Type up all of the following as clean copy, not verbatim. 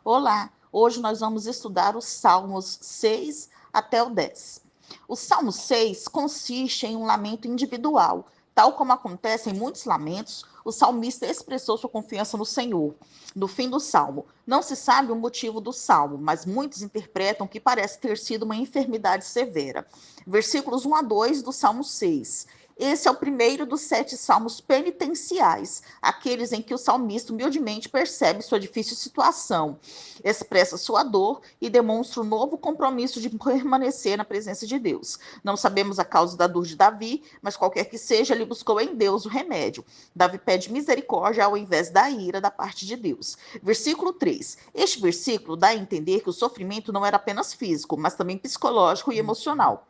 Olá, hoje nós vamos estudar os Salmos 6 até o 10. O Salmo 6 consiste em um lamento individual. Tal como acontece em muitos lamentos, o salmista expressou sua confiança no Senhor. No fim do salmo, não se sabe o motivo do salmo, mas muitos interpretam que parece ter sido uma enfermidade severa. Versículos 1 a 2 do Salmo 6. Esse é o primeiro dos 7 salmos penitenciais, aqueles em que o salmista humildemente percebe sua difícil situação, expressa sua dor e demonstra um novo compromisso de permanecer na presença de Deus. Não sabemos a causa da dor de Davi, mas qualquer que seja, ele buscou em Deus o remédio. Davi pede misericórdia ao invés da ira da parte de Deus. Versículo 3. Este versículo dá a entender que o sofrimento não era apenas físico, mas também psicológico e emocional.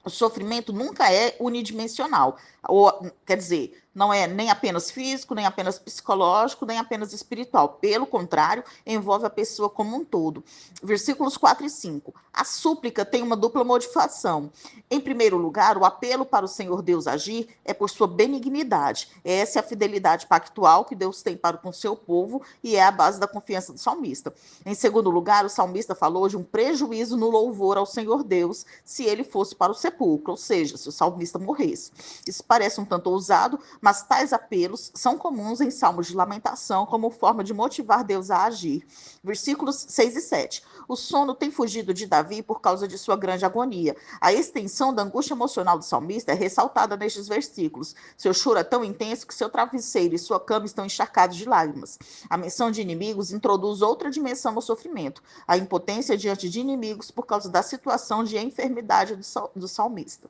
O sofrimento nunca é unidimensional, ou, quer dizer, não é nem apenas físico, nem apenas psicológico, nem apenas espiritual. Pelo contrário, envolve a pessoa como um todo. Versículos 4 e 5. A súplica tem uma dupla motivação. Em primeiro lugar, o apelo para o Senhor Deus agir é por sua benignidade. Essa é a fidelidade pactual que Deus tem para com o seu povo e é a base da confiança do salmista. Em segundo lugar, o salmista falou de um prejuízo no louvor ao Senhor Deus se ele fosse para o sepulcro, ou seja, se o salmista morresse. Isso parece um tanto ousado, mas tais apelos são comuns em salmos de lamentação como forma de motivar Deus a agir. Versículos 6 e 7. O sono tem fugido de Davi por causa de sua grande agonia. A extensão da angústia emocional do salmista é ressaltada nestes versículos. Seu choro é tão intenso que seu travesseiro e sua cama estão encharcados de lágrimas. A menção de inimigos introduz outra dimensão ao sofrimento, a impotência diante de inimigos por causa da situação de enfermidade do salmista.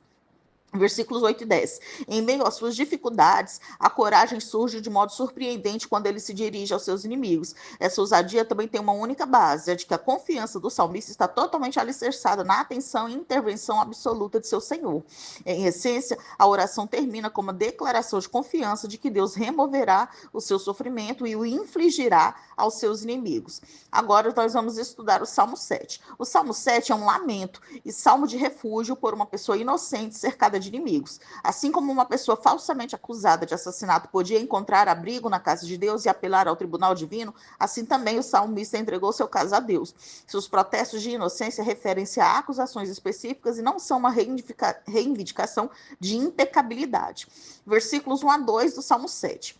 Versículos 8 e 10. Em meio às suas dificuldades, a coragem surge de modo surpreendente quando ele se dirige aos seus inimigos. Essa ousadia também tem uma única base, a de que a confiança do salmista está totalmente alicerçada na atenção e intervenção absoluta de seu Senhor. Em essência, a oração termina com uma declaração de confiança de que Deus removerá o seu sofrimento e o infligirá aos seus inimigos. Agora nós vamos estudar o Salmo 7. O Salmo 7 é um lamento e salmo de refúgio por uma pessoa inocente cercada de inimigos. Assim como uma pessoa falsamente acusada de assassinato podia encontrar abrigo na casa de Deus e apelar ao tribunal divino, assim também o salmista entregou seu caso a Deus. Seus protestos de inocência referem-se a acusações específicas e não são uma reivindicação de impecabilidade. Versículos 1 a 2 do Salmo 7.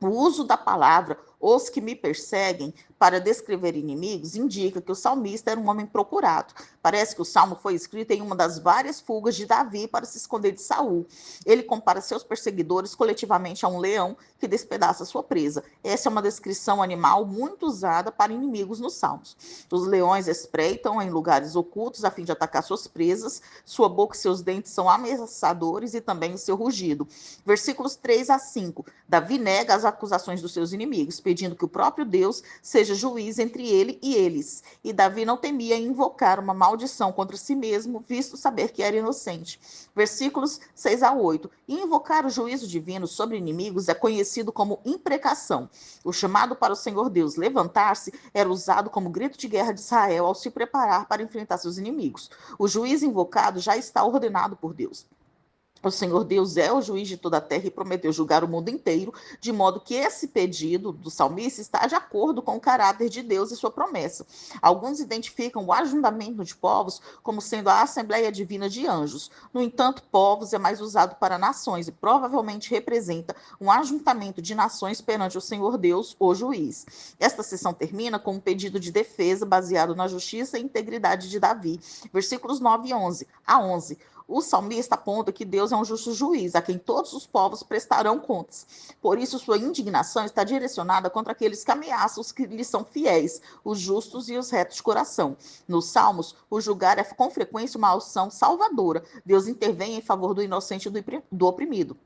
O uso da palavra os que me perseguem para descrever inimigos indica que o salmista era um homem procurado. Parece que o salmo foi escrito em uma das várias fugas de Davi para se esconder de Saul. Ele compara seus perseguidores coletivamente a um leão que despedaça sua presa. Essa é uma descrição animal muito usada para inimigos nos salmos. Os leões espreitam em lugares ocultos a fim de atacar suas presas. Sua boca e seus dentes são ameaçadores e também o seu rugido. Versículos 3 a 5. Davi nega as acusações dos seus inimigos, pedindo que o próprio Deus seja juiz entre ele e eles. E Davi não temia invocar uma maldição contra si mesmo, visto saber que era inocente. Versículos 6 a 8. Invocar o juízo divino sobre inimigos é conhecido como imprecação. O chamado para o Senhor Deus levantar-se era usado como grito de guerra de Israel ao se preparar para enfrentar seus inimigos. O juiz invocado já está ordenado por Deus. O Senhor Deus é o juiz de toda a terra e prometeu julgar o mundo inteiro, de modo que esse pedido do salmista está de acordo com o caráter de Deus e sua promessa. Alguns identificam o ajuntamento de povos como sendo a Assembleia Divina de Anjos. No entanto, povos é mais usado para nações e provavelmente representa um ajuntamento de nações perante o Senhor Deus, o juiz. Esta sessão termina com um pedido de defesa baseado na justiça e integridade de Davi. Versículos 9 e 11 a 11. O salmista aponta que Deus é um justo juiz, a quem todos os povos prestarão contas. Por isso, sua indignação está direcionada contra aqueles que ameaçam os que lhes são fiéis, os justos e os retos de coração. Nos Salmos, o julgar é com frequência uma ação salvadora. Deus intervém em favor do inocente e do oprimido.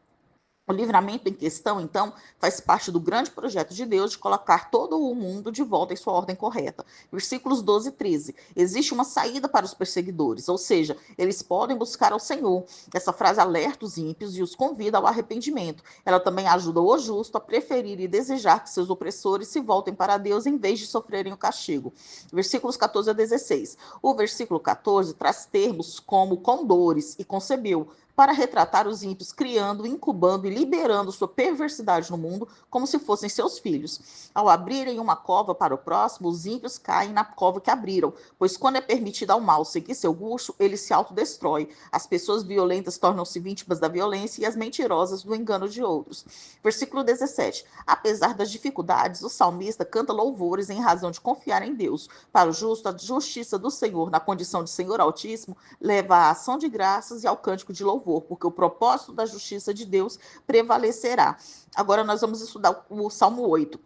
O livramento em questão, então, faz parte do grande projeto de Deus de colocar todo o mundo de volta em sua ordem correta. Versículos 12 e 13. Existe uma saída para os perseguidores, ou seja, eles podem buscar ao Senhor. Essa frase alerta os ímpios e os convida ao arrependimento. Ela também ajuda o justo a preferir e desejar que seus opressores se voltem para Deus em vez de sofrerem o castigo. Versículos 14 a 16. O versículo 14 traz termos como com dores e concebeu. para retratar os ímpios, criando, incubando e liberando sua perversidade no mundo como se fossem seus filhos. Ao abrirem uma cova para o próximo, os ímpios caem na cova que abriram, pois quando é permitido ao mal seguir seu gosto, ele se autodestrói. As pessoas violentas tornam-se vítimas da violência e as mentirosas do engano de outros. Versículo 17. Apesar das dificuldades, o salmista canta louvores em razão de confiar em Deus. Para o justo, a justiça do Senhor, na condição de Senhor Altíssimo, leva à ação de graças e ao cântico de louvor, porque o propósito da justiça de Deus prevalecerá. Agora nós vamos estudar o Salmo 8.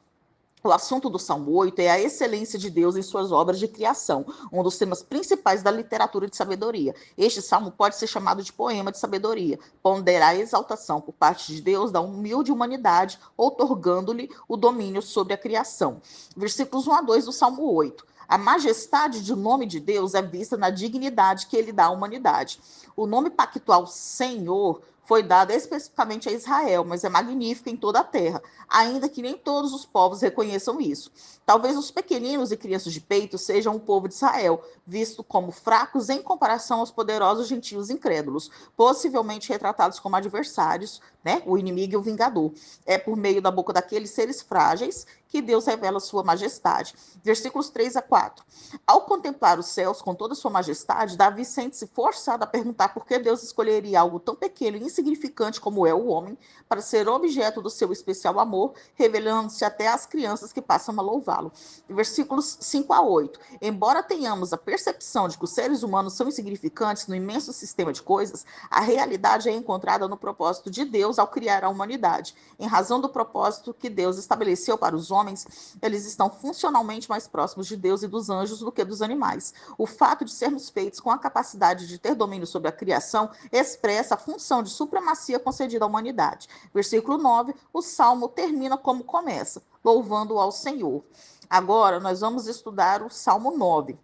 O assunto do Salmo 8 é a excelência de Deus em suas obras de criação, um dos temas principais da literatura de sabedoria. Este salmo pode ser chamado de poema de sabedoria, ponderar a exaltação por parte de Deus da humilde humanidade, outorgando-lhe o domínio sobre a criação. Versículos 1 a 2 do Salmo 8. A majestade do nome de Deus é vista na dignidade que ele dá à humanidade. O nome pactual Senhor foi dado especificamente a Israel, mas é magnífico em toda a terra, ainda que nem todos os povos reconheçam isso. Talvez os pequeninos e crianças de peito sejam o povo de Israel, visto como fracos em comparação aos poderosos gentios incrédulos, possivelmente retratados como adversários, né? O inimigo e o vingador. É por meio da boca daqueles seres frágeis que Deus revela sua majestade. Versículos 3 a 4. Ao contemplar os céus com toda sua majestade, Davi sente-se forçado a perguntar por que Deus escolheria algo tão pequeno e insignificante como é o homem para ser objeto do seu especial amor, revelando-se até às crianças que passam a louvá-lo. Versículos 5 a 8. Embora tenhamos a percepção de que os seres humanos são insignificantes no imenso sistema de coisas, a realidade é encontrada no propósito de Deus ao criar a humanidade. Em razão do propósito que Deus estabeleceu para os homens, eles estão funcionalmente mais próximos de Deus e dos anjos do que dos animais. O fato de sermos feitos com a capacidade de ter domínio sobre a criação expressa a função de supremacia concedida à humanidade. Versículo 9, o salmo termina como começa, louvando ao Senhor. Agora nós vamos estudar o Salmo 9.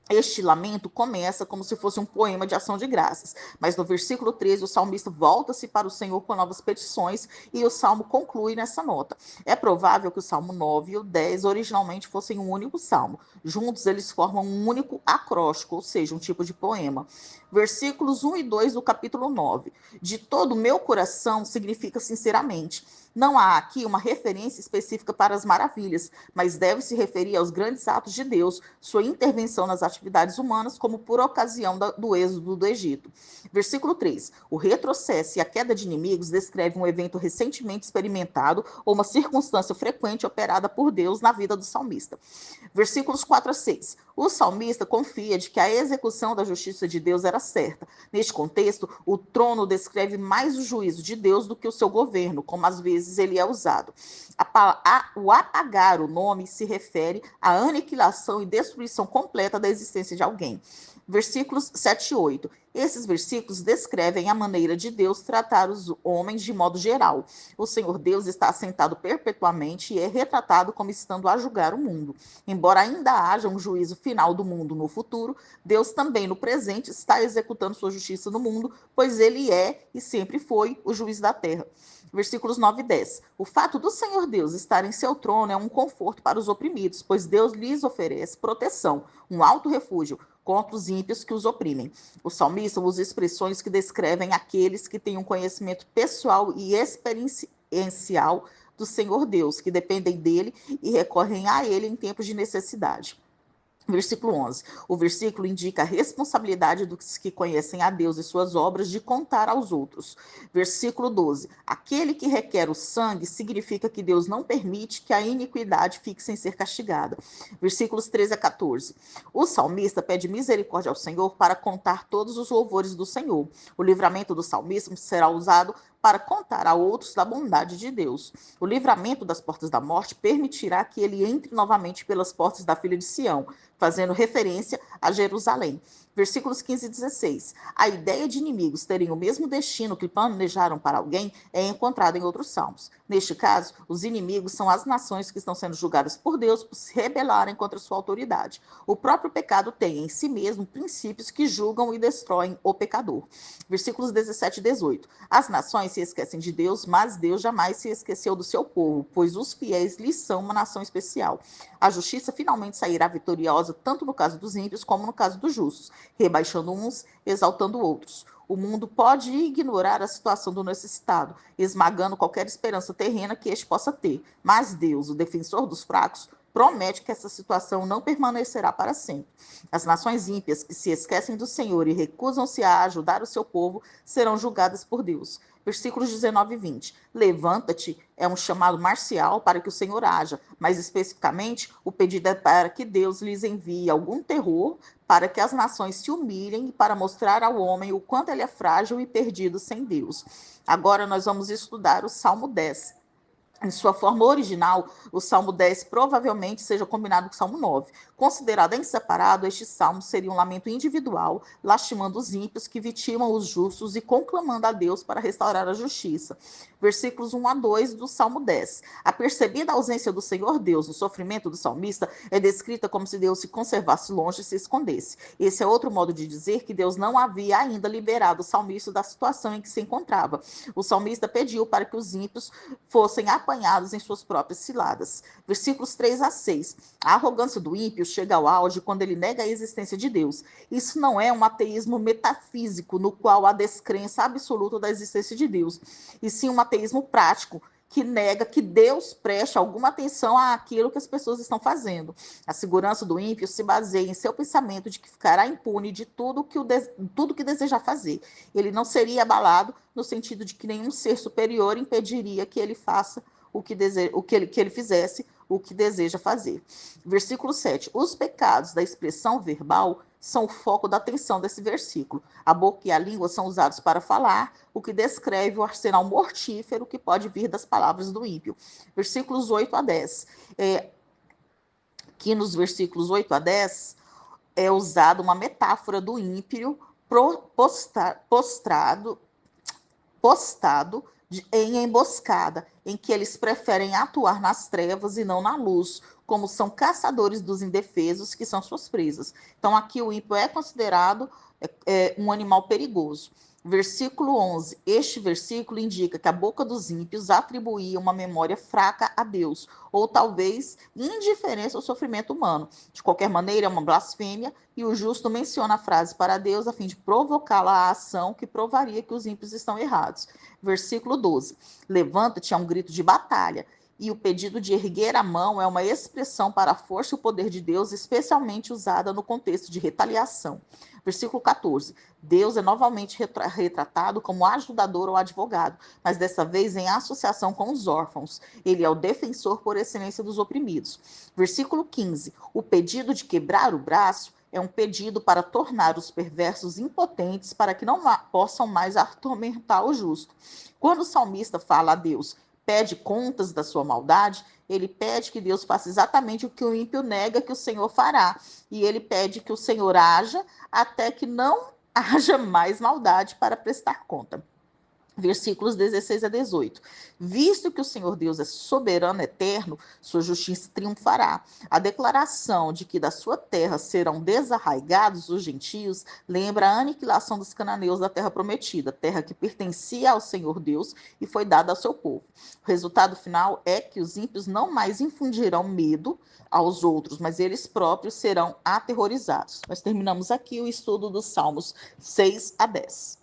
Este lamento começa como se fosse um poema de ação de graças, mas no versículo 13 o salmista volta-se para o Senhor com novas petições e o salmo conclui nessa nota. É provável que o Salmo 9 e o 10 originalmente fossem um único salmo. Juntos eles formam um único acróstico, ou seja, um tipo de poema. Versículos 1 e 2 do capítulo 9. De todo o meu coração significa sinceramente. Não há aqui uma referência específica para as maravilhas, mas deve se referir aos grandes atos de Deus, sua intervenção nas atividades humanas, como por ocasião do êxodo do Egito. Versículo 3. O retrocesso e a queda de inimigos descreve um evento recentemente experimentado ou uma circunstância frequente operada por Deus na vida do salmista. Versículos 4 a 6. O salmista confia de que a execução da justiça de Deus era certa. Neste contexto, o trono descreve mais o juízo de Deus do que o seu governo, como às vezes ele é usado. O apagar o nome se refere à aniquilação e destruição completa da existência de alguém. Versículos 7 e 8. Esses versículos descrevem a maneira de Deus tratar os homens de modo geral. O Senhor Deus está assentado perpetuamente e é retratado como estando a julgar o mundo. Embora ainda haja um juízo final do mundo no futuro, Deus também no presente está executando sua justiça no mundo, pois ele é e sempre foi o juiz da terra. Versículos 9 e 10. O fato do Senhor Deus estar em seu trono é um conforto para os oprimidos, pois Deus lhes oferece proteção, um alto refúgio contra os ímpios que os oprimem. O salmista usa expressões que descrevem aqueles que têm um conhecimento pessoal e experiencial do Senhor Deus, que dependem dele e recorrem a ele em tempos de necessidade. Versículo 11. O versículo indica a responsabilidade dos que conhecem a Deus e suas obras de contar aos outros. Versículo 12. Aquele que requer o sangue significa que Deus não permite que a iniquidade fique sem ser castigada. Versículos 13 a 14. O salmista pede misericórdia ao Senhor para contar todos os louvores do Senhor. O livramento do salmista será usado para contar a outros da bondade de Deus. O livramento das portas da morte permitirá que ele entre novamente pelas portas da filha de Sião, fazendo referência a Jerusalém. Versículos 15 e 16. A ideia de inimigos terem o mesmo destino que planejaram para alguém é encontrada em outros salmos. Neste caso, os inimigos são as nações que estão sendo julgadas por Deus por se rebelarem contra sua autoridade. O próprio pecado tem em si mesmo princípios que julgam e destroem o pecador. Versículos 17 e 18. As nações se esquecem de Deus, mas Deus jamais se esqueceu do seu povo, pois os fiéis lhes são uma nação especial. A justiça finalmente sairá vitoriosa, tanto no caso dos ímpios como no caso dos justos, rebaixando uns, exaltando outros. O mundo pode ignorar a situação do necessitado, esmagando qualquer esperança terrena que este possa ter. Mas Deus, o defensor dos fracos, promete que essa situação não permanecerá para sempre. As nações ímpias que se esquecem do Senhor e recusam-se a ajudar o seu povo serão julgadas por Deus. Versículos 19 e 20. Levanta-te é um chamado marcial para que o Senhor haja, mas especificamente o pedido é para que Deus lhes envie algum terror para que as nações se humilhem e para mostrar ao homem o quanto ele é frágil e perdido sem Deus. Agora nós vamos estudar o Salmo 10. Em sua forma original, o Salmo 10 provavelmente seja combinado com o Salmo 9. Considerado em separado, este salmo seria um lamento individual, lastimando os ímpios que vitimam os justos e conclamando a Deus para restaurar a justiça. Versículos 1 a 2 do Salmo 10. A percebida ausência do Senhor Deus no sofrimento do salmista é descrita como se Deus se conservasse longe e se escondesse. Esse é outro modo de dizer que Deus não havia ainda liberado o salmista da situação em que se encontrava. O salmista pediu para que os ímpios fossem apanhados em suas próprias ciladas. Versículos 3 a 6. A arrogância do ímpio chega ao auge quando ele nega a existência de Deus. Isso não é um ateísmo metafísico, no qual há descrença absoluta da existência de Deus, e sim um ateísmo prático, que nega que Deus preste alguma atenção àquilo que as pessoas estão fazendo. A segurança do ímpio se baseia em seu pensamento de que ficará impune de tudo que desejar fazer. Ele não seria abalado no sentido de que nenhum ser superior impediria que ele faça que ele fizesse o que deseja fazer. Versículo 7. Os pecados da expressão verbal são o foco da atenção desse versículo. A boca e a língua são usados para falar, o que descreve o arsenal mortífero que pode vir das palavras do ímpio. Versículos 8 a 10. Aqui nos versículos 8 a 10 é usada uma metáfora do ímpio postado em emboscada, em que eles preferem atuar nas trevas e não na luz, como são caçadores dos indefesos, que são suas presas. Então, aqui o ímpio é considerado um animal perigoso. Versículo 11. Este versículo indica que a boca dos ímpios atribuía uma memória fraca a Deus, ou talvez indiferença ao sofrimento humano. De qualquer maneira, é uma blasfêmia, e o justo menciona a frase para Deus a fim de provocá-la à ação que provaria que os ímpios estão errados. Versículo 12. Levanta-te é um grito de batalha, e o pedido de erguer a mão é uma expressão para a força e o poder de Deus, especialmente usada no contexto de retaliação. Versículo 14. Deus é novamente retratado como ajudador ou advogado, mas dessa vez em associação com os órfãos. Ele é o defensor por excelência dos oprimidos. Versículo 15. O pedido de quebrar o braço é um pedido para tornar os perversos impotentes para que não possam mais atormentar o justo. Quando o salmista fala a Deus, pede contas da sua maldade, ele pede que Deus faça exatamente o que o ímpio nega que o Senhor fará. E ele pede que o Senhor haja até que não haja mais maldade para prestar conta. Versículos 16 a 18. Visto que o Senhor Deus é soberano eterno, sua justiça triunfará. A declaração de que da sua terra serão desarraigados os gentios lembra a aniquilação dos cananeus da terra prometida, terra que pertencia ao Senhor Deus e foi dada ao seu povo. O resultado final é que os ímpios não mais infundirão medo aos outros, mas eles próprios serão aterrorizados. Nós terminamos aqui o estudo dos Salmos 6 a 10.